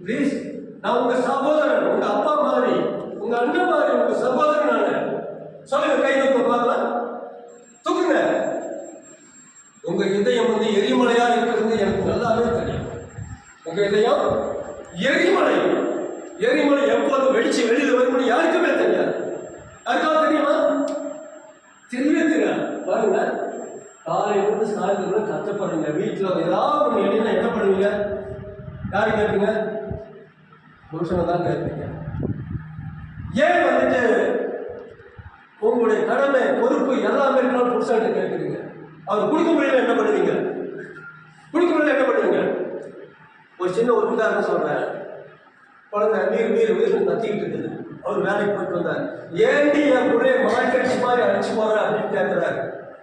Please, நான் உங்க சகோதரன், உங்க அப்பா மாதிரி, உங்க அண்ணன் மாதிரி, உங்க சகோதரன். நான் சொல்லுங்க, கை தூக்க பார்க்கலாம். தூக்குங்க. உங்க இதயம் வந்து எரிமலையா இருக்கிறது எனக்கு நல்லாவே தெரியும். உங்க இதயம் எரிமலை. எரிமலை எப்போது வெடிச்சு வெளியில வரும்னு யாருக்குமே தெரியாது. யாருக்காவது தெரியுமா? தெரியவே தெரியாது. பாருங்க, காலையிலிருந்து சாயந்தரம் கஷ்டப்படுறீங்க. வீட்டில் ஏதாவது ஒன்று எழுதினா என்ன பண்ணுவீங்க? யாரு கேட்பீங்க? புருஷனை தான் கேட்பீங்க. ஏன் வந்துட்டு உங்களுடைய கடமை, பொறுப்பு எல்லாமே இருந்தாலும் புருஷன்கிட்ட கேட்குறீங்க. அவர் கொடுக்க முடியல என்ன பண்ணுவீங்க? கொடுக்க முடியல என்ன பண்ணுவீங்க? ஒரு சின்ன ஒரு உதாரணம் சொல்றேன். குழந்தை வீர் வீர் வீர் கத்திக்கிட்டு இருக்குது. அவர் வேலைக்கு போயிட்டு வந்தார். ஏண்டி என் பிள்ளைய மார்க்கெட் மாதிரி அடிச்சு போற அப்படின்னு கேட்கிறாரு.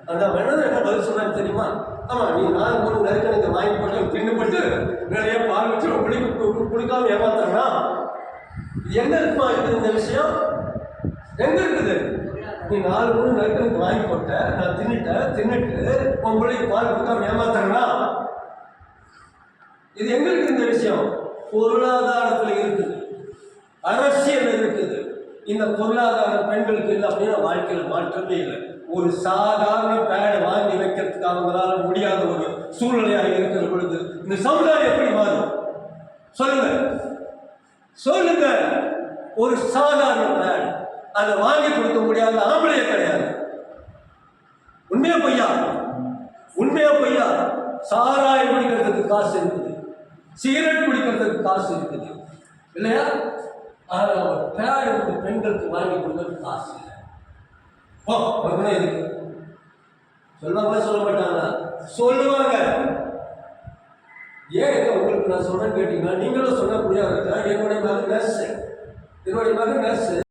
அந்த வேணாம் என்ன பதில் சொன்னாரு தெரியுமா? ஆமா, நீ 4-3 நெருக்கணுக்கு வாங்கி போட்டு தின்னு போட்டு நிறைய பால் வச்சு குடிக்காம ஏமாத்தானா? எங்க இருக்குமா இருக்குது இந்த விஷயம்? எங்க இருக்குது? நீ 4-3 நெருக்கணுக்கு வாங்கி போட்ட, நான் தின்னுட்டு உன் பிள்ளைக்கு பால் கொடுக்காம ஏமாத்தானா? இது எங்க இருக்குது இந்த விஷயம்? பொருளாதாரத்துல இருக்குது, அரசியல் இருக்குது. இந்த பொருளாதாரம் பெண்களுக்கு இல்லை அப்படின்னா வாழ்க்கையில மாற்றமே இல்லை. ஒரு சாதாரண பேட் வாங்கி வைக்கிறதுக்கு அவங்களால முடியாத ஒரு சூழ்நிலையாக இருக்கிற பொழுது இந்த சமுதாயம் எப்படி மாறும்? சொல்லுங்க சொல்லுங்க. ஒரு சாதாரண பேட் அதை வாங்கி கொடுக்க முடியாத ஆம்பளையே கிடையாது. உண்மையா பொய்யா? உண்மையா பொய்யா? சாராயம் குடிக்கிறதுக்கு காசு இருக்குது, சிகரெட் குடிக்கிறதுக்கு காசு இருக்குது இல்லையா? ஆனால் பேடு பெண்களுக்கு வாங்கி கொடுக்கறதுக்கு காசு இல்லை. இருக்கு. சொல்லுவாங்களா சொல்ல மாட்டாங்களா? சொல்லுவாங்க. ஏன் உங்களுக்கு நான் சொல்றேன்னு கேட்டீங்கன்னா, நீங்களும் சொல்லக்கூடிய என்னுடைய மகன் நர்ஸ்.